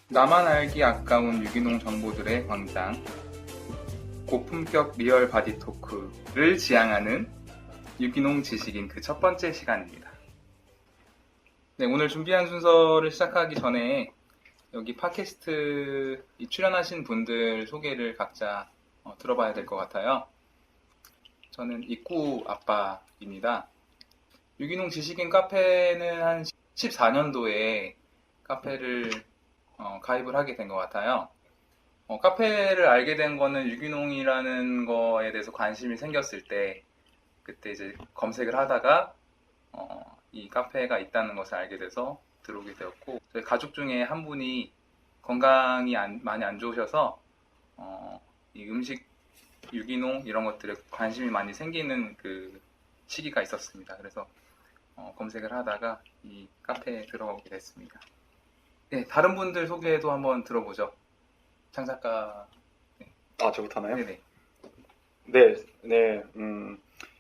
나만 알기 아까운 유기농 정보들의 광장, 고품격 리얼 바디 토크를 지향하는 유기농 지식인 그 첫 번째 시간입니다. 네, 오늘 준비한 순서를 시작하기 전에 여기 팟캐스트 출연하신 분들 소개를 각자 들어봐야 될 것 같아요. 저는 입구 아빠입니다. 유기농 지식인 카페는 한 14년도에 카페를 가입을 하게 된 것 같아요. 카페를 알게 된 거는 유기농이라는 거에 대해서 관심이 생겼을 때, 그때 이제 검색을 하다가 이 카페가 있다는 것을 알게 돼서 들어오게 되었고, 저희 가족 중에 한 분이 건강이 많이 안 좋으셔서 이 음식 유기농 이런 것들에 관심이 많이 생기는 그 시기가 있었습니다. 그래서 검색을 하다가 이 카페에 들어오게 됐습니다. 네, 다른 분들 소개도 한번 들어보죠. 장 작가. 네. 아, 저부터 하나요? 네네. 네,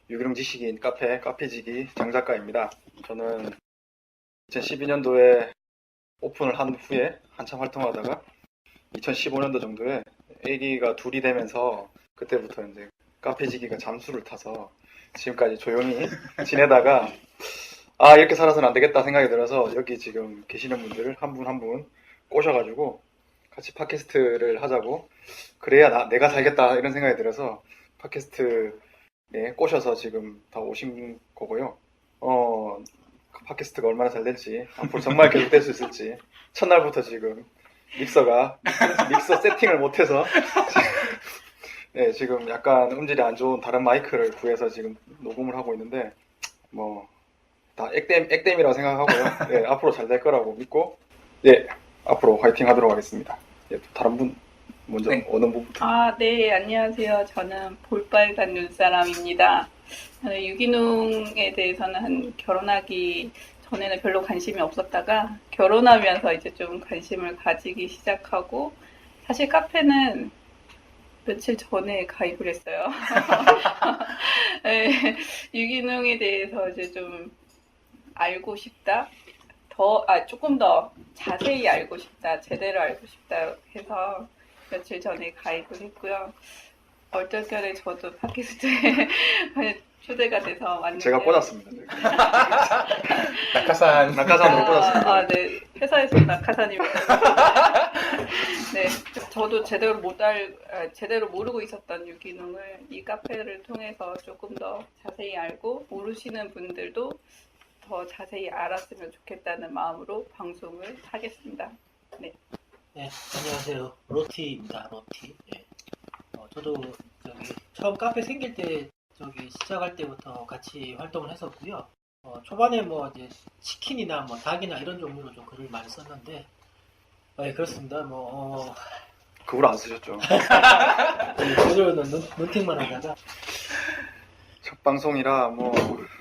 유기농 지식인 카페지기 장 작가입니다. 저는 2012년도에 오픈을 한 후에 한참 활동하다가 2015년도 정도에 아기가 둘이 되면서 그때부터 이제 카페지기가 잠수를 타서 지금까지 조용히 지내다가 이렇게 살아서는 안 되겠다 생각이 들어서 여기 지금 계시는 분들을 한 분 한 분 꼬셔가지고 같이 팟캐스트를 하자고, 그래야 내가 살겠다 이런 생각이 들어서 팟캐스트에 꼬셔서 지금 다 오신 거고요. 팟캐스트가 얼마나 잘 될지, 앞으로 정말 계속될 수 있을지, 첫날부터 지금 믹서 세팅을 못해서 네, 지금 약간 음질이 안 좋은 다른 마이크를 구해서 지금 녹음을 하고 있는데, 뭐 다 액땜이라고 생각하고요. 네, 앞으로 잘 될 거라고 믿고, 네, 앞으로 화이팅 하도록 하겠습니다. 네, 또 다른 분 먼저. 네. 어느 부분부터? 네, 안녕하세요. 저는 볼빨간 눈사람입니다. 저는 유기농에 대해서는 결혼하기 전에는 별로 관심이 없었다가 결혼하면서 이제 좀 관심을 가지기 시작하고, 사실 카페는 며칠 전에 가입을 했어요. 네, 유기농에 대해서 이제 좀 알고 싶다. 조금 더 자세히 알고 싶다. 제대로 알고 싶다 해서 며칠 전에 가입을 했고요. 얼떨결에 저도 팟캐스트에 초대가 돼서 왔는데. 제가 꽂았습니다. 낙하산으로 꽂았습니다. 네. 회사에서 낙하산입니다. 네. 저도 제대로 모르고 있었던 유기농을 이 카페를 통해서 조금 더 자세히 알고, 모르시는 분들도 더 자세히 알았으면 좋겠다는 마음으로 방송을 하겠습니다. 네. 네, 안녕하세요. 로티입니다. 로티. 네. 저도 처음 카페 생길 때 시작할 때부터 같이 활동을 했었고요. 초반에 뭐 이제 치킨이나 뭐 닭이나 이런 종류로 좀 글을 많이 썼는데, 네, 그렇습니다. 그걸 안 쓰셨죠? 오늘은 눈팅만 하다가. 첫 방송이라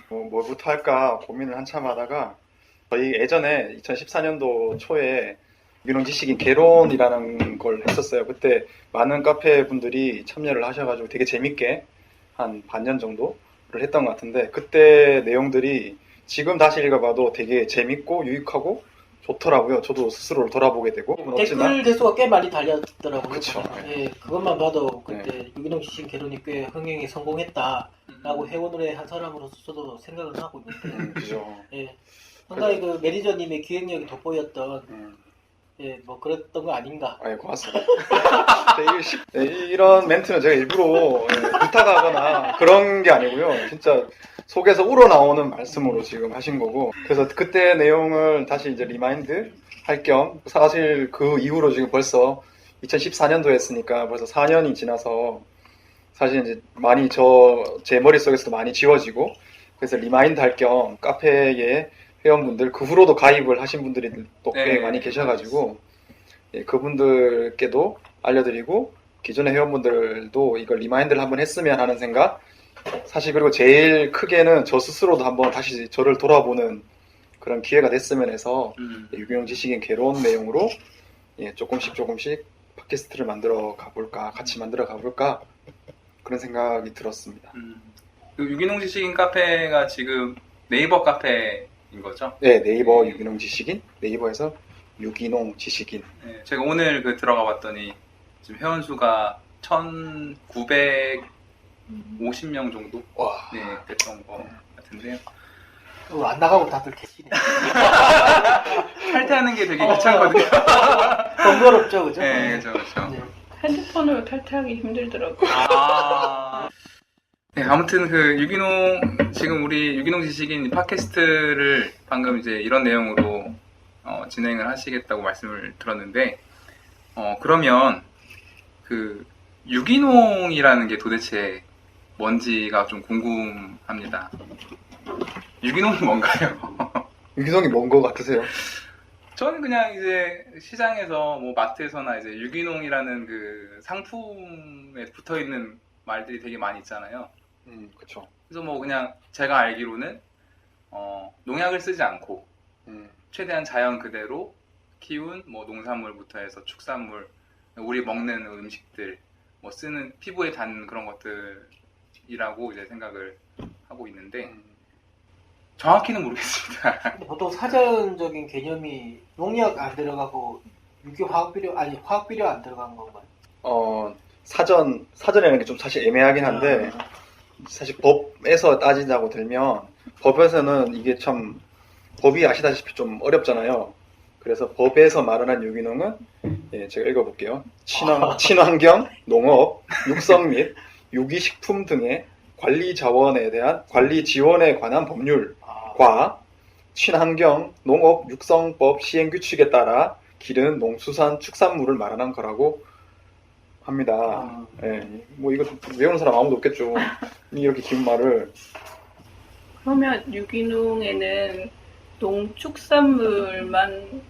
뭐부터 할까 고민을 한참 하다가, 저희 예전에 2014년도 초에 유기농 지식인 개론이라는 걸 했었어요. 그때 많은 카페 분들이 참여를 하셔가지고 되게 재밌게 한 반년 정도를 했던 것 같은데, 그때 내용들이 지금 다시 읽어봐도 되게 재밌고 유익하고 좋더라고요. 저도 스스로를 돌아보게 되고. 댓글 대수가 꽤 많이 달렸더라고요. 그쵸. 네, 그것만 봐도 그때 유기농 지식인 개론이 꽤 흥행에 성공했다라고 회원을 한 사람으로서 저도 생각을 하고 있는데, 그죠. 예, 상당히 그 매니저님의 기획력이 돋보였던, 예, 뭐 그랬던 거 아닌가. 고맙습니다. 이런 멘트는 제가 일부러 부탁하거나 그런 게 아니고요. 진짜 속에서 우러나오는 말씀으로 지금 하신 거고, 그래서 그때 내용을 다시 이제 리마인드 할 겸, 사실 그 이후로 지금 벌써 2014년도 했으니까 벌써 4년이 지나서 사실 이제 많이 제 머릿속에서도 많이 지워지고, 그래서 리마인드 할 겸 카페에 회원분들, 그 후로도 가입을 하신 분들이 또 꽤 많이 계셔가지고, 그분들께도 알려드리고, 기존의 회원분들도 이걸 리마인드를 한번 했으면 하는 생각. 사실 그리고 제일 크게는 저 스스로도 한번 다시 저를 돌아보는 그런 기회가 됐으면 해서 유기농 지식인 개론 내용으로 조금씩 팟캐스트를 같이 만들어 가볼까 그런 생각이 들었습니다. 그 유기농 지식인 카페가 지금 네이버 카페인 거죠? 네, 네이버 유기농 지식인, 네이버에서 유기농 지식인. 네, 제가 오늘 그 들어가 봤더니 지금 회원수가 1,950명 정도 와. 네, 됐던 거 같은데요. 안 나가고 다들 계시네. 탈퇴하는 게 되게 귀찮거든요. 번거롭죠, 그죠? 네, 그렇죠. 네. 핸드폰으로 탈퇴하기 힘들더라고요. 네, 아무튼 그 유기농 지금 우리 유기농 지식인 팟캐스트를 방금 이제 이런 내용으로 진행을 하시겠다고 말씀을 들었는데 그러면 그 유기농이라는 게 도대체 뭔지가 좀 궁금합니다. 유기농이 뭔가요? 유기농이 뭔 거 같으세요? 저는 그냥 이제 시장에서 뭐 마트에서나 이제 유기농이라는 그 상품에 붙어 있는 말들이 되게 많이 있잖아요. 그쵸. 그래서 뭐 그냥 제가 알기로는 농약을 쓰지 않고 최대한 자연 그대로 키운 뭐 농산물부터 해서 축산물, 우리 먹는 음식들, 뭐 쓰는 피부에 닿는 그런 것들이라고 이제 생각을 하고 있는데 정확히는 모르겠습니다. 근데 보통 사전적인 개념이 농약 안 들어가고 화학비료 안 들어간 건가요? 사전이라는 게 좀 사실 애매하긴 한데, 사실 법에서 따지자고 들면, 법에서는 이게 참, 법이 아시다시피 좀 어렵잖아요. 그래서 법에서 마련한 유기농은, 예, 제가 읽어볼게요. 친환경, 농업, 육성 및 유기식품 등의 관리 지원에 관한 법률과 친환경, 농업, 육성법 시행 규칙에 따라 기른 농수산 축산물을 말하는 거라고 합니다. 예, 뭐 이거 외우는 사람 아무도 없겠죠. 이렇게 긴 말을. 그러면 유기농에는 농축산물만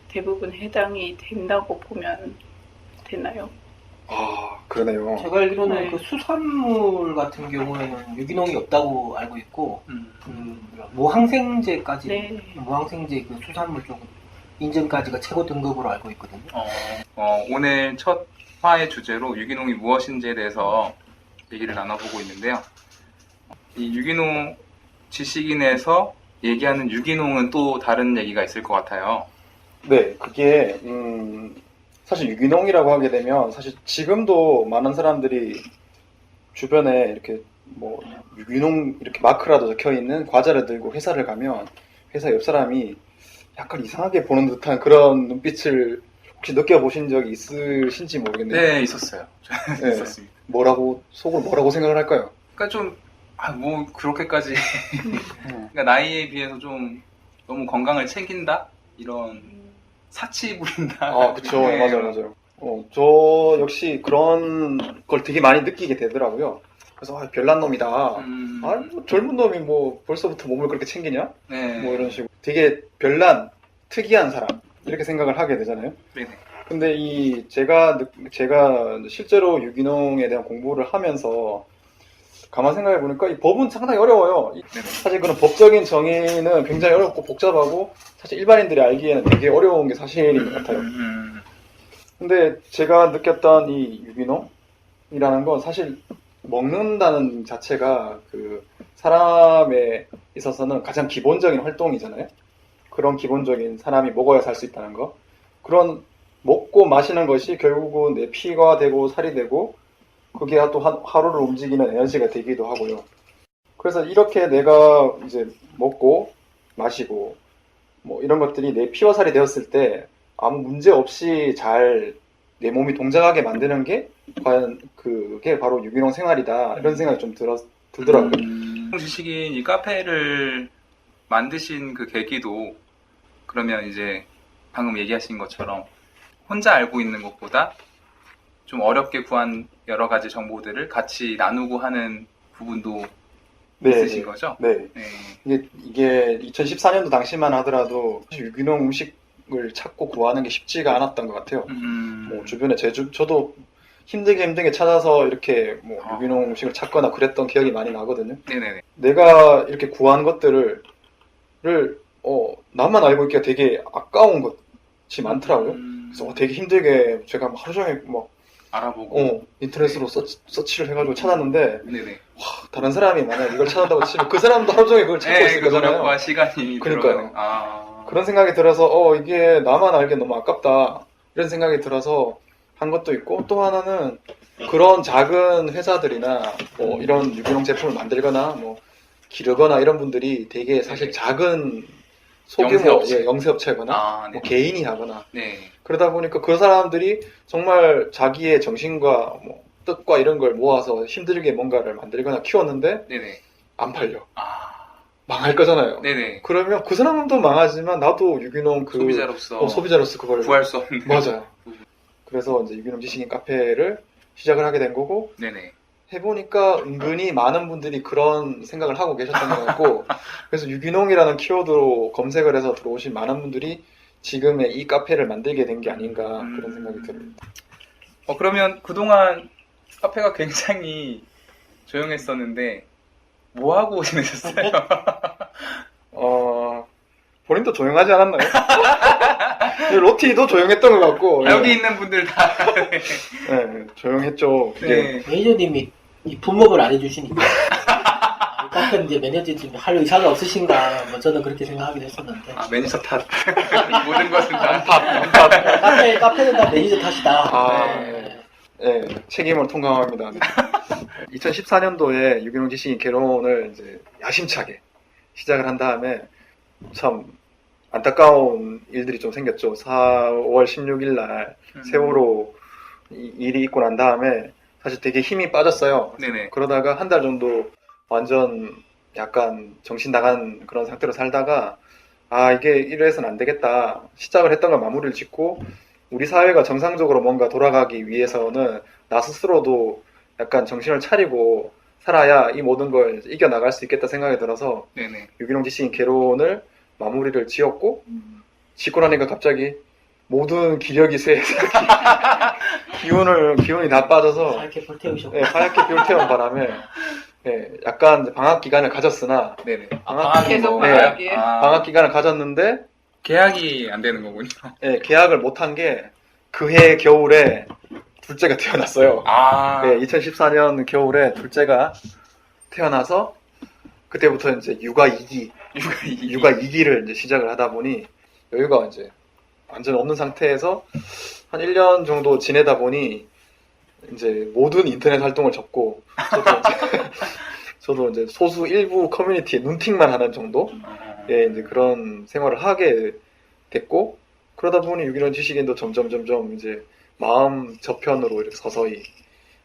대부분 해당이 된다고 보면 되나요? 그러네요. 제가 알기로는 네. 그 수산물 같은 경우에는 유기농이 없다고 알고 있고, 무항생제까지, 네. 무항생제 그 수산물 쪽은 인증까지가 최고 등급으로 알고 있거든요. 오늘 첫 화의 주제로 유기농이 무엇인지에 대해서 얘기를 나눠보고 있는데요. 이 유기농 지식인에서 얘기하는 유기농은 또 다른 얘기가 있을 것 같아요. 네, 그게 사실 유기농이라고 하게 되면 사실 지금도 많은 사람들이 주변에 이렇게 뭐 유기농 이렇게 마크라도 적혀 있는 과자를 들고 회사를 가면 회사 옆 사람이 약간 이상하게 보는 듯한 그런 눈빛을 혹시 느껴보신 적이 있으신지 모르겠네요. 네, 있었어요. 네. 있었습니다. 속으로 뭐라고 생각을 할까요? 그러니까 좀, 뭐, 그렇게까지. 그러니까 나이에 비해서 좀 너무 건강을 챙긴다? 이런 사치 부린다. 그쵸. 네. 맞아요. 저 역시 그런 걸 되게 많이 느끼게 되더라고요. 그래서 별난 놈이다. 뭐 젊은 놈이 뭐 벌써부터 몸을 그렇게 챙기냐? 네. 뭐 이런 식으로 되게 별난, 특이한 사람 이렇게 생각을 하게 되잖아요. 네네. 근데 제가 실제로 유기농에 대한 공부를 하면서 가만 생각해 보니까 이 법은 상당히 어려워요. 네네. 사실 그런 법적인 정의는 굉장히 어렵고 복잡하고 사실 일반인들이 알기에는 되게 어려운 게 사실인 것 같아요. 근데 제가 느꼈던 이 유기농이라는 건 사실 먹는다는 자체가 그 사람에 있어서는 가장 기본적인 활동이잖아요. 그런 기본적인 사람이 먹어야 살 수 있다는 거. 그런 먹고 마시는 것이 결국은 내 피가 되고 살이 되고 그게 또 하루를 움직이는 에너지가 되기도 하고요. 그래서 이렇게 내가 이제 먹고 마시고 뭐 이런 것들이 내 피와 살이 되었을 때 아무 문제 없이 잘 내 몸이 동작하게 만드는 게 과연 그게 바로 유기농 생활이다 이런 생각이 좀 들더라고요. 지식인 이 카페를 만드신 그 계기도 그러면 이제 방금 얘기하신 것처럼 혼자 알고 있는 것보다 좀 어렵게 구한 여러 가지 정보들을 같이 나누고 하는 부분도 있으신 거죠? 네. 네. 이게 2014년도 당시만 하더라도 유기농 음식을 찾고 구하는 게 쉽지가 않았던 것 같아요. 뭐 주변에 저도 힘들게 찾아서 이렇게 뭐 유기농 음식을 찾거나 그랬던 기억이 많이 나거든요. 네네네. 내가 이렇게 구한 것들을 나만 알고 있기가 되게 아까운 것이 많더라고요. 그래서 되게 힘들게 제가 하루 종일 막 알아보고 인터넷으로 서치를 해가지고 찾았는데 네네. 다른 사람이 만약 이걸 찾았다고 치면 그 사람도 하루 종일 그걸 찾고 있을 그 거잖아요. 노력과 시간이 그러니까요. 들어가는. 그런 생각이 들어서 이게 나만 알기엔 너무 아깝다 이런 생각이 들어서 한 것도 있고, 또 하나는 그런 작은 회사들이나 뭐 이런 유기농 제품을 만들거나 뭐 기르거나 이런 분들이 되게 사실 네. 작은 소규모 영세업체. 영세업체거나 아, 네. 뭐 개인이 하거나 네. 그러다 보니까 그 사람들이 정말 자기의 정신과 뭐 뜻과 이런 걸 모아서 힘들게 뭔가를 만들거나 키웠는데 네네. 안 팔려. 아, 망할 거잖아요. 네네. 그러면 그 사람도 망하지만 나도 유기농 소비자로서 소비자로서 그걸 구할 수 없는. 맞아요. 그래서 이제 유기농 지식인 카페를 시작을 하게 된 거고, 네네. 해보니까 은근히 많은 분들이 그런 생각을 하고 계셨던 것 같고, 그래서 유기농이라는 키워드로 검색을 해서 들어오신 많은 분들이 지금의 이 카페를 만들게 된 게 아닌가 그런 생각이 듭니다. 그러면 그동안 카페가 굉장히 조용했었는데 뭐 하고 지내셨어요? 본인도 조용하지 않았나요? 로티도 조용했던 것 같고, 여기 있는 분들 다. 네, 조용했죠. 이게 네. 매니저님이 이 분목을 안 해주시니까 카페는 이제 매니저님이 할 의사가 없으신가 뭐 저는 그렇게 생각하기도 했었는데 아, 매니저 탓. 모든 것은 다. 카페는 다 매니저 탓이다. 아, 네. 네, 책임을 통감합니다. 2014년도에 유기농 지식인 개론을 이제 야심차게 시작을 한 다음에 참 안타까운 일들이 좀 생겼죠. 4월 16일 날 세월호 일이 있고 난 다음에 사실 되게 힘이 빠졌어요. 네네. 그러다가 한 달 정도 완전 약간 정신 나간 그런 상태로 살다가 이게 이래서는 안 되겠다. 시작을 했던 걸 마무리를 짓고 우리 사회가 정상적으로 뭔가 돌아가기 위해서는 나 스스로도 약간 정신을 차리고 살아야 이 모든 걸 이겨나갈 수 있겠다 생각이 들어서 네네. 유기농 지식인 개론을 마무리를 지었고, 짓고 나니까 갑자기 모든 기력이 쇠해서 기운이 다 빠져서 이렇게 불태우셨고 하얗게 불태운 바람에 약간 방학 기간을 가졌으나 네네. 방학, 계속 네, 방학이에요? 방학 기간을 가졌는데 계약이 안 되는 거군요. 계약을 못한 게 그해 겨울에 둘째가 태어났어요. 아. 2014년 겨울에 둘째가 태어나서 그때부터 이제 육아 2기 육아 2기를 이제 시작을 하다 보니 여유가 이제 완전 없는 상태에서 한 1년 정도 지내다 보니 이제 모든 인터넷 활동을 접고 저도 이제 소수 일부 커뮤니티에 눈팅만 하는 정도 이제 그런 생활을 하게 됐고, 그러다 보니 유기농 지식인도 점점 이제 마음 저편으로 이렇게 서서히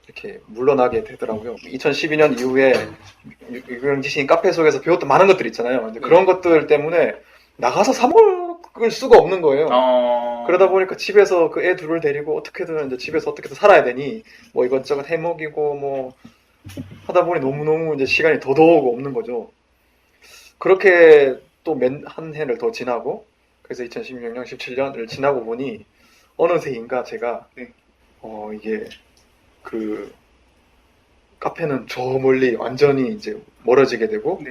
이렇게 물러나게 되더라고요. 2012년 이후에 유기농 지식인 카페 속에서 배웠던 많은 것들 있잖아요. 이제 그런 것들 때문에 나가서 사 먹을 수가 없는 거예요. 그러다 보니까 집에서 그 애 둘을 데리고 어떻게든 이제 집에서 어떻게든 살아야 되니 뭐 이것저것 해먹이고 뭐 하다 보니 너무너무 이제 시간이 더더욱 없는 거죠. 그렇게 또 한 해를 더 지나고, 그래서 2016년, 17년을 지나고 보니 어느새인가 제가 이게 그 카페는 저 멀리 완전히 이제 멀어지게 되고,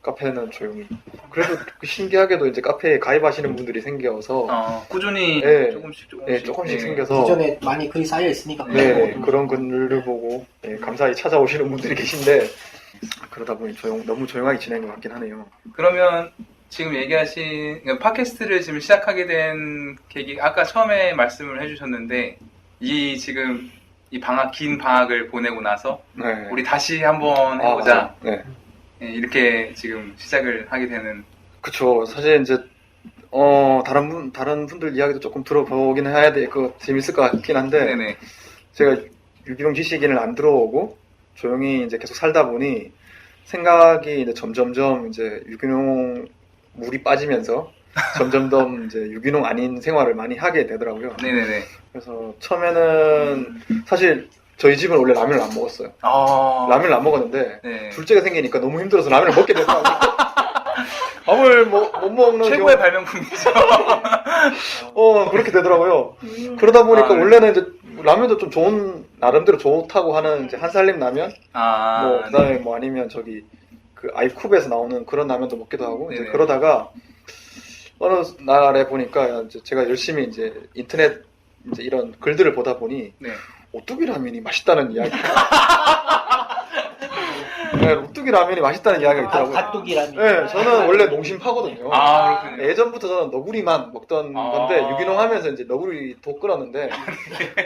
카페는 조용히. 그래도 신기하게도 이제 카페에 가입하시는 분들이 생겨서 꾸준히 네. 조금씩 조금씩 생겨서 기존에 많이 글이 쌓여 있으니까 그런 글을 보고 감사히 찾아오시는 분들이 계신데, 그러다 보니 너무 조용하게 지낸 것 같긴 하네요. 그러면 지금 얘기하신 팟캐스트를 지금 시작하게 된 계기, 아까 처음에 말씀을 해주셨는데 지금 이 긴 방학을 보내고 나서 우리 다시 한번 해보자. 이렇게 지금 시작을 하게 되는. 그쵸. 사실 이제 다른 분들 이야기도 조금 들어보긴 해야 재밌을 것 같긴 한데, 네네. 제가 유기농 지식인을 안 들어오고 조용히 이제 계속 살다 보니 생각이 이제 점점점 이제 유기농 물이 빠지면서 점점점 이제 유기농 아닌 생활을 많이 하게 되더라고요. 네네네. 그래서 처음에는 사실 저희 집은 원래 라면을 안 먹었어요. 라면을 안 먹었는데 둘째가 생기니까 너무 힘들어서 라면을 먹게 되더라고요. 밥을 못 먹는 최고의 발명품이죠. 그렇게 되더라고요. 그러다 보니까 원래는 이제 라면도 좀 나름대로 좋다고 하는 이제 한살림 라면, 그다음에 뭐 아니면 저기 그 아이쿱에서 나오는 그런 라면도 먹기도 하고, 이제 그러다가 어느 날에 보니까 이제 제가 열심히 이제 인터넷 이제 이런 글들을 보다 보니 오뚜기 라면이 맛있다는 이야기. 네, 록두기 라면이 맛있다는 이야기가 있더라고요. 갓두기라면. 네, 저는 원래 농심파거든요. 아, 그렇군요. 예전부터 저는 너구리만 먹던 아. 건데 유기농 하면서 이제 너구리 도 끊었는데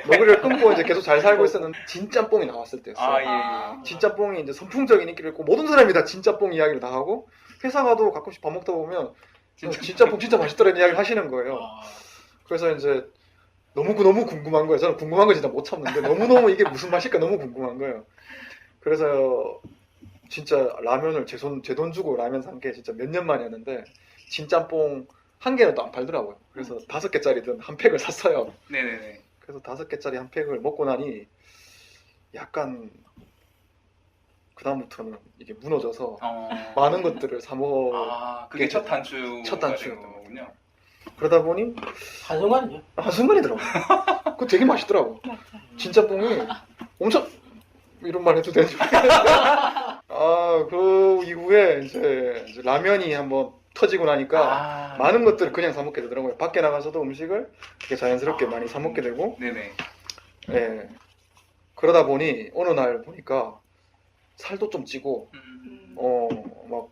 너구리를 끊고 이제 계속 잘 살고 있었는데 진짬뽕이 나왔을 때였어요. 아, 예, 예. 진짬뽕이 이제 선풍적인 인기를 있고 모든 사람이 다 진짬뽕 이야기를 다 하고 회사 가도 가끔씩 밥 먹다 보면 진짬뽕 진짜 맛있더라는 이야기를 하시는 거예요. 그래서 이제 너무 궁금한 거예요. 저는 궁금한 거 진짜 못 참는데 너무너무 이게 무슨 맛일까 너무 궁금한 거예요. 그래서 진짜 라면을 제 돈 주고 라면 산 게 진짜 몇 년 만이었는데 진짬뽕 한 개는 또 안 팔더라고요. 그래서 5개짜리든 한 팩을 샀어요. 네네네. 그래서 5개짜리 한 팩을 먹고 나니 약간 그다음부터는 이게 무너져서 많은 것들을 사 먹어. 아, 그게 첫 단추. 첫 단추. 거군요. 그러다 보니 한순간이죠. 한순간이더라고요. 그거 되게 맛있더라고. 맞아. 진짬뽕이 엄청 이런 말 해도 되죠. 그 이후에 이제 라면이 한번 터지고 나니까 많은 것들을 그냥 사 먹게 되더라고요. 밖에 나가서도 음식을 되게 자연스럽게 많이 사 먹게 되고, 네네. 예. 그러다 보니 어느 날 보니까 살도 좀 찌고, 막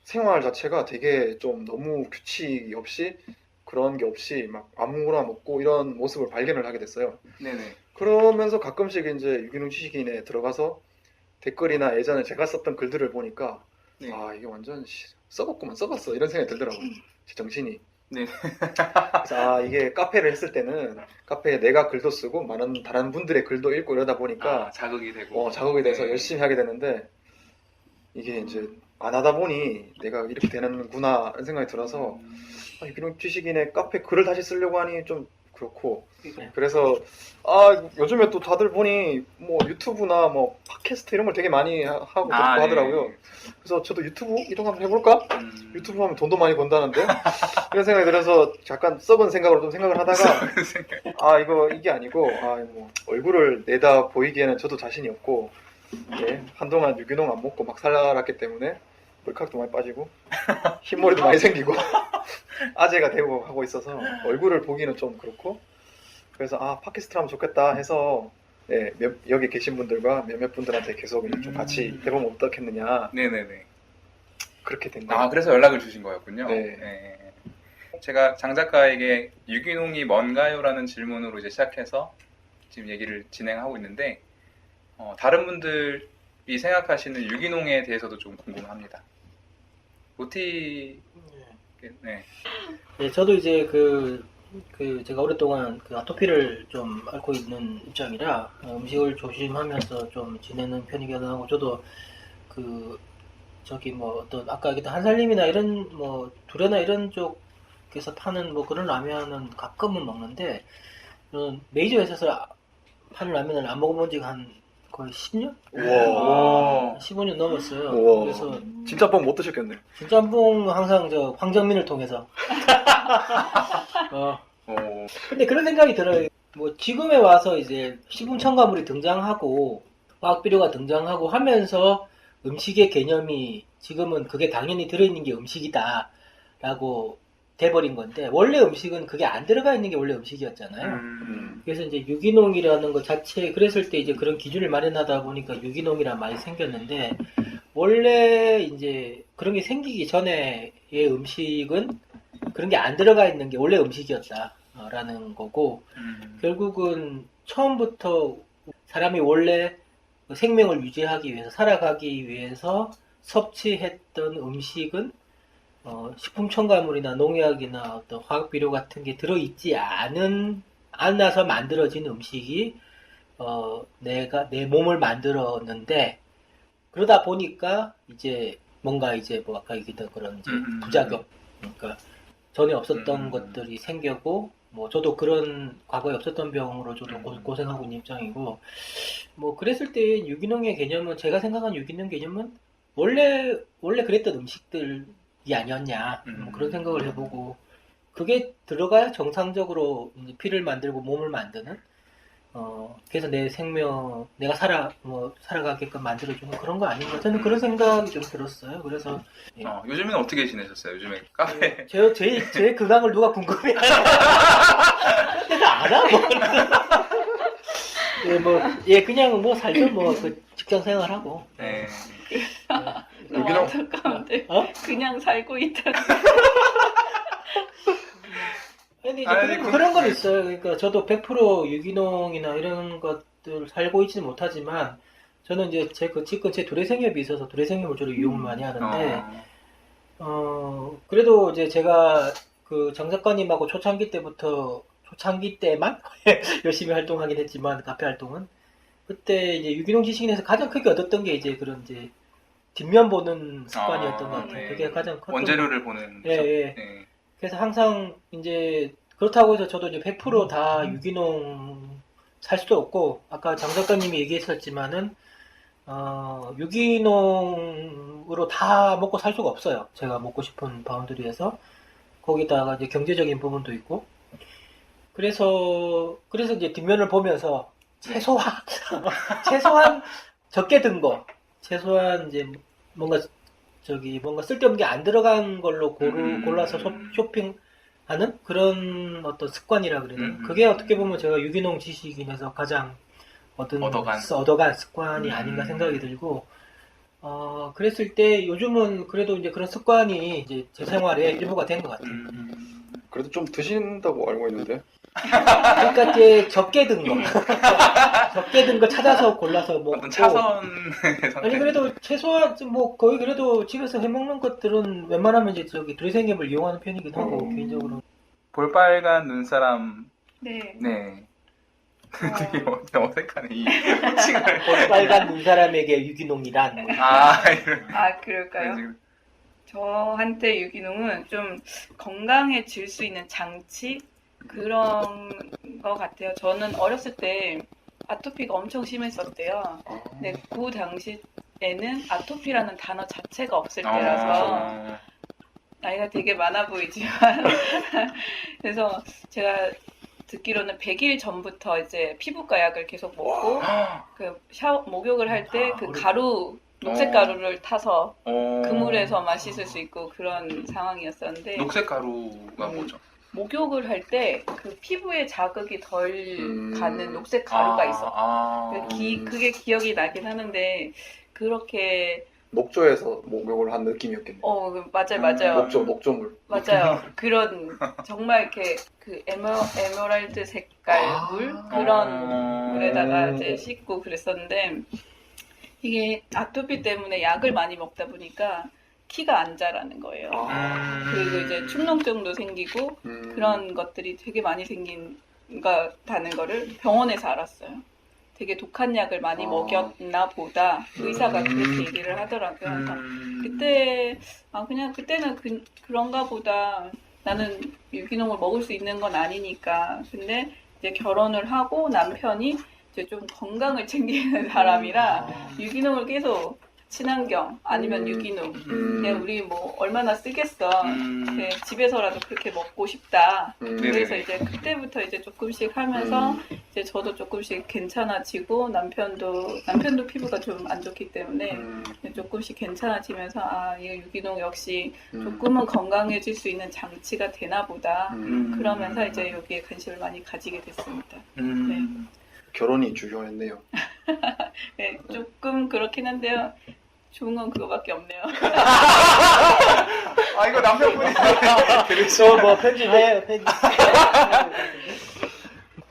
생활 자체가 되게 좀 너무 규칙이 없이 그런 게 없이 막 아무거나 먹고 이런 모습을 발견을 하게 됐어요. 네네. 그러면서 가끔씩 이제 유기농 지식인에 들어가서 댓글이나 예전에 제가 썼던 글들을 보니까 네. 아 이게 완전 썩었구만 썩었어 이런 생각이 들더라고요. 제 정신이. 네. 그래서 이게 카페를 했을 때는 카페에 내가 글도 쓰고 많은 다른 분들의 글도 읽고 이러다 보니까 자극이 되고. 자극이 돼서 네. 열심히 하게 되는데 이게 이제 안 하다 보니 내가 이렇게 되는구나 이런 생각이 들어서 유기농 지식인의 카페 글을 다시 쓰려고 하니 좀 그렇고 그래서 요즘에 또 다들 보니 뭐 유튜브나 뭐 팟캐스트 이런 걸 되게 많이 하고 듣고 하더라고요. 그래서 저도 유튜브 이런 거 한번 해볼까? 유튜브 하면 돈도 많이 번다는데 이런 생각이 들어서 약간 썩은 생각으로 좀 생각을 하다가 이게 아니고 뭐 얼굴을 내다 보이기에는 저도 자신이 없고 한동안 유기농 안 먹고 막 살았기 때문에 머리카락도 많이 빠지고 흰머리도 많이 생기고 아재가 되고 하고 있어서 얼굴을 보기는 좀 그렇고 그래서 팟캐스트 하면 좋겠다 해서 여기 계신 분들과 몇몇 분들한테 계속 좀 같이 해보면 어떻겠느냐. 네네네. 그렇게 된 거예요. 그래서 연락을 주신 거였군요. 네. 네. 제가 장 작가에게 유기농이 뭔가요?라는 질문으로 이제 시작해서 지금 얘기를 진행하고 있는데 다른 분들이 생각하시는 유기농에 대해서도 좀 궁금합니다. 로티. 네. 네, 저도 이제 제가 오랫동안 아토피를 좀 앓고 있는 입장이라 음식을 조심하면서 좀 지내는 편이기도 하고 저도 어떤 아까 얘기했던 한살림이나 이런 뭐 두레나 이런 쪽에서 파는 뭐 그런 라면은 가끔은 먹는데 저는 메이저 회사에서 파는 라면을 안 먹어본 지가 한 거의 10년? 우와. 15년 넘었어요. 우와. 그래서 진짬뽕 못 드셨겠네. 진짬뽕 항상 황정민을 통해서. 근데 그런 생각이 들어요. 뭐 지금에 와서 이제 식품 첨가물이 등장하고 화학 비료가 등장하고 하면서 음식의 개념이 지금은 그게 당연히 들어있는 게 음식이다라고 돼버린 건데 원래 음식은 그게 안 들어가 있는 게 원래 음식이었잖아요. 그래서 이제 유기농이라는 것 자체 그랬을 때 이제 그런 기준을 마련하다 보니까 유기농이란 말이 생겼는데 원래 이제 그런 게 생기기 전에의 음식은 그런 게 안 들어가 있는 게 원래 음식이었다라는 거고 결국은 처음부터 사람이 원래 생명을 유지하기 위해서 살아가기 위해서 섭취했던 음식은 식품 첨가물이나 농약이나 어떤 화학 비료 같은 게 들어있지 않아서 만들어진 음식이 내가 내 몸을 만들었는데 그러다 보니까 이제 뭔가 이제 뭐 아까 얘기했던 그런 이제 부작용 그러니까 전에 없었던 것들이 생겨고 뭐 저도 그런 과거에 없었던 병으로 저도 고생하고 있는 입장이고 뭐 그랬을 때 유기농의 개념은 제가 생각한 유기농 개념은 원래 그랬던 음식들이 아니었냐 뭐 그런 생각을 해보고 그게 들어가야 정상적으로 이제 피를 만들고 몸을 만드는 그래서 내 생명 내가 살아가게끔 만들어주는 그런 거 아닌가 저는 그런 생각이 좀 들었어요. 그래서 요즘에는 어떻게 지내셨어요? 요즘에 카페 제 근황을 누가 궁금해 내가 알아 뭐 그냥 뭐 살던 뭐 그 직장 생활하고 네. 너무 유기농- 안타까운데 어? 그냥 살고 있다. 아니, 이제 아니, 그런 건 있어요. 그러니까 저도 100% 유기농이나 이런 것들 살고 있지는 못하지만 저는 이제 제 그 집 근처에 두레생협이 있어서 두레생협을 주로 이용을 많이 하는데 그래도 이제 제가 그 장 작가님하고 초창기 때만 열심히 활동하긴 했지만 카페 활동은 그때 이제 유기농 지식인에서 가장 크게 얻었던 게 이제 그런 이제 뒷면 보는 습관이었던 것 같아요. 네. 그게 가장 컸던 원재료를 보는 예, 거죠. 예. 네. 그래서 항상 이제 그렇다고 해서 저도 이제 100% 유기농 살 수도 없고 아까 장 작가님이 얘기했었지만은 유기농으로 다 먹고 살 수가 없어요. 제가 먹고 싶은 바운드리에서 거기다가 이제 경제적인 부분도 있고 그래서 이제 뒷면을 보면서 최소한 적게 든 거, 최소한 이제 뭔가 쓸데없는 게 안 들어간 걸로 골라서 쇼핑하는 그런 어떤 습관이라 그러나요? 그게 어떻게 보면 제가 유기농 지식인에서 가장 얻어간 습관이 아닌가 생각이 들고, 그랬을 때 요즘은 그래도 이제 그런 습관이 이제 제 생활의 일부가 된 것 같아요. 그래도 좀 드신다고 알고 있는데. 그러니까 이제 적게 든 거 찾아서 골라서 먹고. 어떤 차선의 선택. 아니 그래도 최소한 뭐 거의 그래도 집에서 해먹는 것들은 웬만하면 이제 저기 두리생앱을 이용하는 편이기도 하고 개인적으로. 볼빨간 눈사람. 네. 네. 어, 되게 어색하네 이 호칭을. 빨간 눈사람에게 유기농이란. 이런. 그럴까요? 저한테 유기농은 좀 건강해질 수 있는 장치 그런 거 같아요. 저는 어렸을 때 아토피가 엄청 심했었대요. 근데 그 당시에는 아토피라는 단어 자체가 없을 때라서 나이가 되게 많아 보이지만 그래서 제가 듣기로는 100일 전부터 이제 피부과 약을 계속 먹고 그 목욕을 할 때 그 가루 녹색 가루를 타서 그물에서만 씻을 수 있고 그런 상황이었었는데 녹색 가루가 뭐죠? 목욕을 할 때 그 피부에 자극이 덜 가는 녹색 가루가 있어. 그게 기억이 나긴 하는데 그렇게 녹조에서 목욕을 한 느낌이었겠네요. 맞아요. 녹조물. 맞아요. 그런 정말 이렇게 그 에메랄드 색깔 물 그런 물에다가 이제 씻고 그랬었는데 이게 아토피 때문에 약을 많이 먹다 보니까 키가 안 자라는 거예요. 그리고 이제 축농증도 생기고 그런 것들이 되게 많이 생긴다는 거를 병원에서 알았어요. 되게 독한 약을 많이 먹였나 보다. 의사가 그렇게 얘기를 하더라고요. 그래서 그때는 그런가 보다. 나는 유기농을 먹을 수 있는 건 아니니까. 근데 이제 결혼을 하고 남편이 이제 좀 건강을 챙기는 사람이라 유기농을 계속 친환경 아니면 유기농. 근데 우리 뭐 얼마나 쓰겠어. 집에서라도 그렇게 먹고 싶다. 그래서 이제 그때부터 이제 조금씩 하면서 이제 저도 조금씩 괜찮아지고 남편도 피부가 좀 안 좋기 때문에 조금씩 괜찮아지면서 이 유기농 역시 조금은 건강해질 수 있는 장치가 되나 보다. 그러면서 이제 여기에 관심을 많이 가지게 됐습니다. 네. 결혼이 중요했네요. 네, 조금 그렇긴 한데요. 좋은 건 그거밖에 없네요. 이거 남편분이 뭐 편집해요, 편집.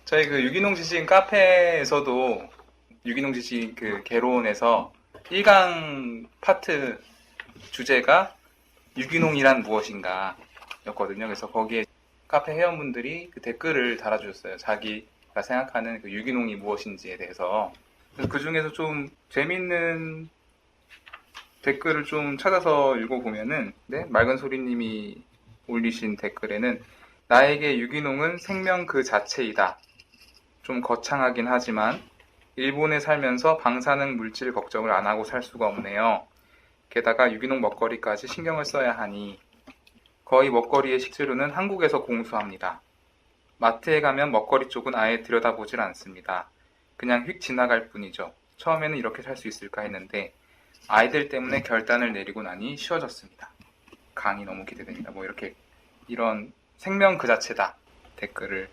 저희 그 유기농 지식 카페에서도 유기농 지식 그 개론에서 1강 파트 주제가 유기농이란 무엇인가 였거든요. 그래서 거기에 카페 회원분들이 그 댓글을 달아주셨어요. 자기가 생각하는 그 유기농이 무엇인지에 대해서. 그 중에서 좀 재밌는 댓글을 좀 찾아서 읽어보면은, 맑은 소리님이 올리신 댓글에는 나에게 유기농은 생명 그 자체이다. 좀 거창하긴 하지만 일본에 살면서 방사능 물질 걱정을 안 하고 살 수가 없네요. 게다가 유기농 먹거리까지 신경을 써야 하니 거의 먹거리의 식재료는 한국에서 공수합니다. 마트에 가면 먹거리 쪽은 아예 들여다보질 않습니다. 그냥 휙 지나갈 뿐이죠. 처음에는 이렇게 살 수 있을까 했는데 아이들 때문에 결단을 내리고 나니 쉬워졌습니다. 강의 너무 기대됩니다. 이런 생명 그 자체다 댓글을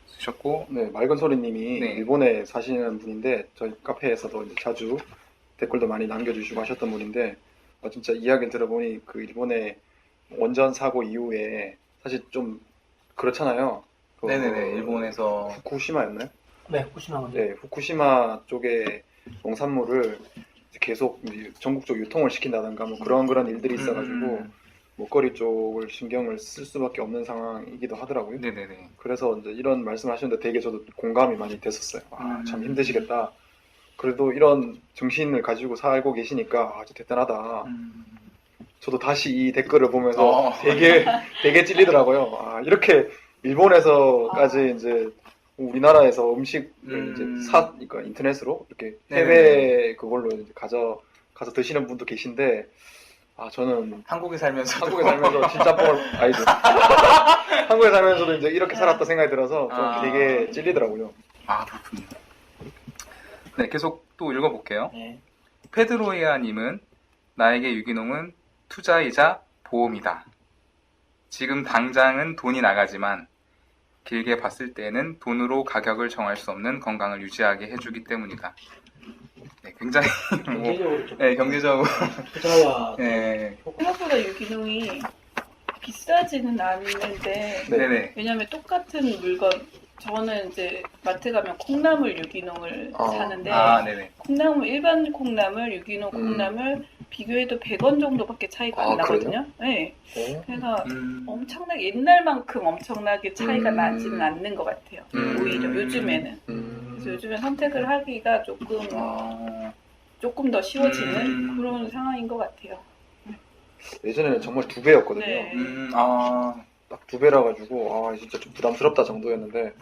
쓰셨고, 네, 맑은 소리님이 네. 일본에 사시는 분인데 저희 카페에서도 이제 자주 댓글도 많이 남겨주시고 하셨던 분인데 진짜 이야기를 들어보니 그 일본의 원전 사고 이후에 사실 좀 그렇잖아요. 네네네. 일본에서 후쿠시마였나요? 네, 후쿠시마 먼저. 네, 후쿠시마 쪽에 농산물을 이제 계속 이제 전국적 유통을 시킨다든가 뭐 그런 일들이 있어가지고 먹거리 쪽을 신경을 쓸 수밖에 없는 상황이기도 하더라고요. 네네네. 그래서 이제 이런 말씀하셨는데 되게 저도 공감이 많이 됐었어요. 참 힘드시겠다. 그래도 이런 정신을 가지고 살고 계시니까 아주 대단하다. 저도 다시 이 댓글을 보면서 되게 찔리더라고요. 이렇게 일본에서까지 이제 우리나라에서 음식을 이제 그러니까 인터넷으로 이렇게 해외 그걸로 이제 가서 드시는 분도 계신데 저는 한국에 살면서 진짜 아니죠. 한국에 살면서도 이제 이렇게 살았다 생각이 들어서 좀 되게 찔리더라고요. 그렇군요. 네, 계속 또 읽어볼게요. 네. 페드로이아님은 나에게 유기농은 투자이자 보험이다. 지금 당장은 돈이 나가지만 길게 봤을 때는 돈으로 가격을 정할 수 없는 건강을 유지하게 해주기 때문이다. 네, 굉장히 경제적으로 좀 네, 경제적으로 투자와 네, 생각보다 유기농이 비싸지는 않는데 네네. 왜냐면 똑같은 물건 저는 이제 마트 가면 콩나물 유기농을 사는데 네네. 콩나물 일반 콩나물 유기농 콩나물 비교해도 100원 정도밖에 차이가 안 나거든요. 네. 그래서 엄청나게 옛날만큼 엄청나게 차이가 나지는 않는 것 같아요. 오히려 요즘에는. 그래서 요즘에 선택을 하기가 조금 더 쉬워지는 그런 상황인 것 같아요. 예전에는 정말 2배였거든요. 네. 딱 2배라 가지고 진짜 좀 부담스럽다 정도였는데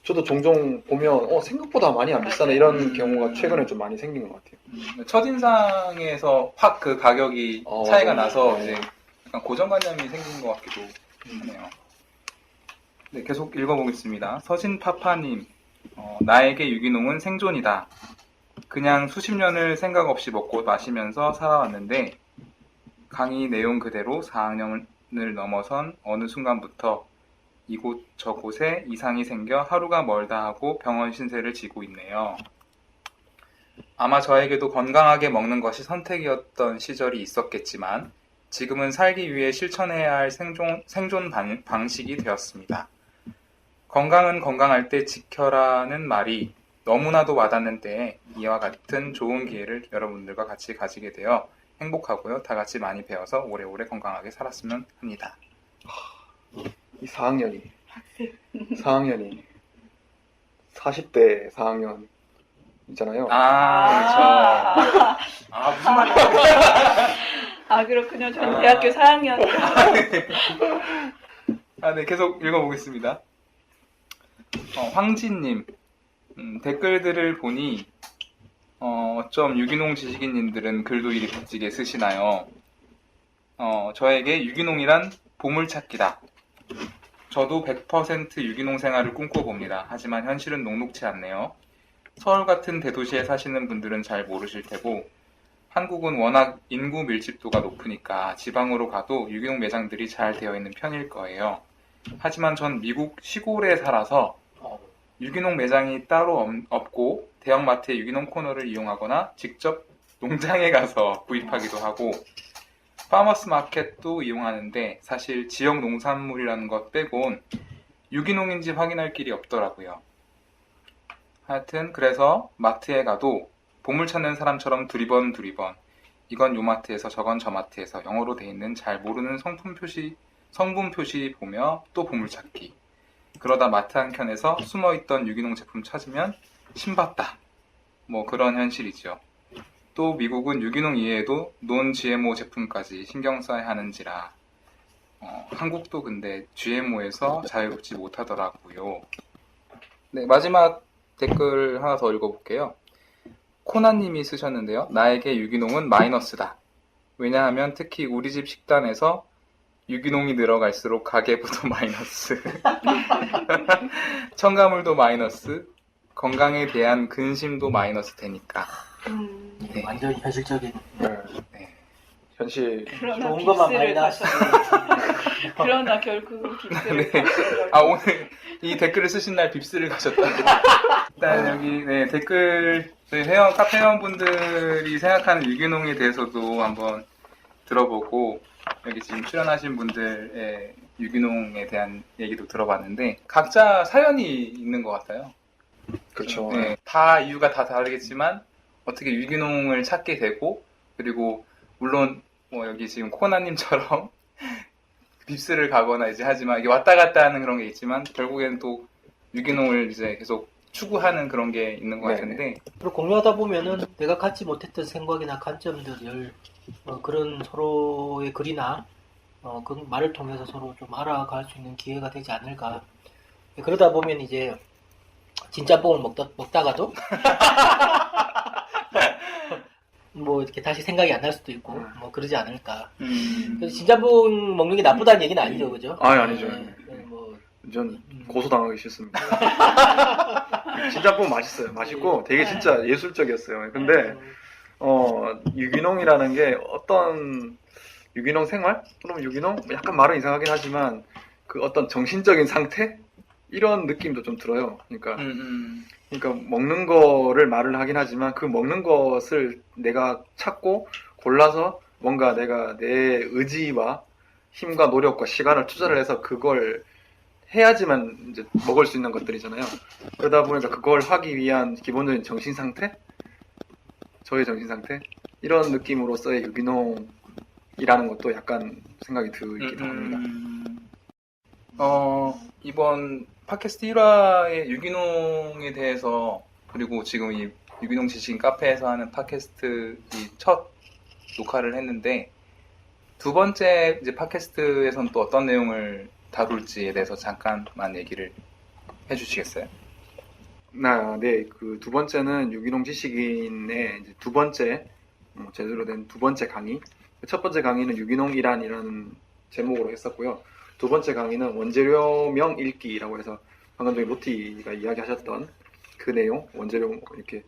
저도 종종 보면 생각보다 많이 안 비싸네 이런 경우가 최근에 좀 많이 생긴 것 같아요. 첫인상에서 확 그 가격이 차이가 맞아요. 나서 이제 약간 고정관념이 생긴 것 같기도 하네요. 네, 계속 읽어보겠습니다. 서진파파님, 나에게 유기농은 생존이다. 그냥 수십 년을 생각 없이 먹고 마시면서 살아왔는데 강의 내용 그대로 4학년을 넘어선 어느 순간부터 이곳 저곳에 이상이 생겨 하루가 멀다 하고 병원 신세를 지고 있네요. 아마 저에게도 건강하게 먹는 것이 선택이었던 시절이 있었겠지만 지금은 살기 위해 실천해야 할 생존 방식이 되었습니다. 건강은 건강할 때 지켜라는 말이 너무나도 와닿는 때에 이와 같은 좋은 기회를 여러분들과 같이 가지게 되어 행복하고요. 다 같이 많이 배워서 오래오래 건강하게 살았으면 합니다. 이 4학년이 40대 4학년 있잖아요. 그렇죠. 무슨 말이야? 그렇군요. 저는 대학교 4학년. 네, 계속 읽어보겠습니다. 황진님, 댓글들을 보니 어쩜 유기농 지식인님들은 글도 이리 붓지게 쓰시나요? 저에게 유기농이란 보물찾기다. 저도 100% 유기농 생활을 꿈꿔봅니다. 하지만 현실은 녹록치 않네요. 서울 같은 대도시에 사시는 분들은 잘 모르실 테고 한국은 워낙 인구 밀집도가 높으니까 지방으로 가도 유기농 매장들이 잘 되어 있는 편일 거예요. 하지만 전 미국 시골에 살아서 유기농 매장이 따로 없고 대형마트의 유기농 코너를 이용하거나 직접 농장에 가서 구입하기도 하고 파머스 마켓도 이용하는데 사실 지역 농산물이라는 것 빼곤 유기농인지 확인할 길이 없더라고요. 하여튼 그래서 마트에 가도 보물 찾는 사람처럼 두리번 이건 요 마트에서 저건 저 마트에서 영어로 돼 있는 잘 모르는 성분 표시 보며 또 보물 찾기. 그러다 마트 한켠에서 숨어있던 유기농 제품 찾으면 신봤다. 뭐 그런 현실이죠. 또 미국은 유기농 이외에도 논 GMO 제품까지 신경 써야 하는지라 한국도 근데 GMO에서 자유롭지 못하더라고요. 네, 마지막 댓글 하나 더 읽어볼게요. 코나님이 쓰셨는데요. 나에게 유기농은 마이너스다. 왜냐하면 특히 우리 집 식단에서 유기농이 늘어갈수록 가계부도 마이너스, 첨가물도 마이너스, 건강에 대한 근심도 마이너스 되니까. 완전히 현실적인. 네. 현실. 그러나 좋은 것만 많이 빕스를 나왔어. 가셨다. 그러나 결국은 빕스를 네. 가셨다. 아, 오늘 이 댓글을 쓰신 날 빕스를 가셨다. 일단 여기 댓글 저희 카페 회원분들이 생각하는 유기농에 대해서도 한번 들어보고 여기 지금 출연하신 분들의 유기농에 대한 얘기도 들어봤는데 각자 사연이 있는 것 같아요. 그렇죠. 네, 다 이유가 다 다르겠지만 어떻게 유기농을 찾게 되고 그리고 물론 뭐 여기 지금 코나님처럼 빕스를 가거나 이제 하지만 이게 왔다 갔다 하는 그런 게 있지만 결국에는 또 유기농을 이제 계속 추구하는 그런 게 있는 것 네. 같은데 그리고 공유하다 보면은 내가 갖지 못했던 생각이나 관점들을 그런 서로의 글이나 그 말을 통해서 서로 좀 알아갈 수 있는 기회가 되지 않을까. 그러다 보면 이제 진짬뽕을 먹다가도 뭐 이렇게 다시 생각이 안 날 수도 있고 뭐 그러지 않을까. 그래서 진짬뽕 먹는 게 나쁘다는 얘기는 아니죠, 그죠? 아니죠. 뭐 전 고소당하기 싫습니다. 진짬뽕 맛있어요. 맛있고 되게 진짜 예술적이었어요. 근데 유기농이라는 게 어떤 유기농 생활? 그럼 유기농? 약간 말은 이상하긴 하지만 그 어떤 정신적인 상태? 이런 느낌도 좀 들어요. 그러니까 먹는 거를 말을 하긴 하지만 그 먹는 것을 내가 찾고 골라서 뭔가 내가 내 의지와 힘과 노력과 시간을 투자를 해서 그걸 해야지만 이제 먹을 수 있는 것들이잖아요. 그러다 보니까 그걸 하기 위한 기본적인 정신 상태? 저의 정신 상태? 이런 느낌으로서의 유기농이라는 것도 약간 생각이 들기도 합니다. 이번 팟캐스트 1화의 유기농에 대해서 그리고 지금 이 유기농 지식인 카페에서 하는 팟캐스트 이 첫 녹화를 했는데 두 번째 이제 팟캐스트에서는 또 어떤 내용을 다룰지에 대해서 잠깐만 얘기를 해주시겠어요? 네, 그 두 번째는 유기농 지식인의 이제 두 번째 제대로 된 두 번째 강의. 첫 번째 강의는 유기농이란이라는 제목으로 했었고요. 두 번째 강의는 원재료명 읽기라고 해서 방금 전에 로티가 이야기하셨던 그 내용, 원재료 이렇게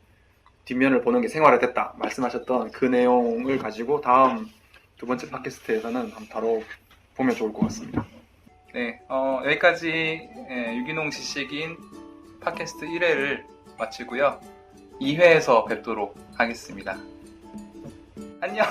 뒷면을 보는 게 생활화됐다 말씀하셨던 그 내용을 가지고 다음 두 번째 팟캐스트에서는 한번 다뤄보면 좋을 것 같습니다. 네, 여기까지 유기농 지식인 팟캐스트 1회를 마치고요. 2회에서 뵙도록 하겠습니다. 안녕!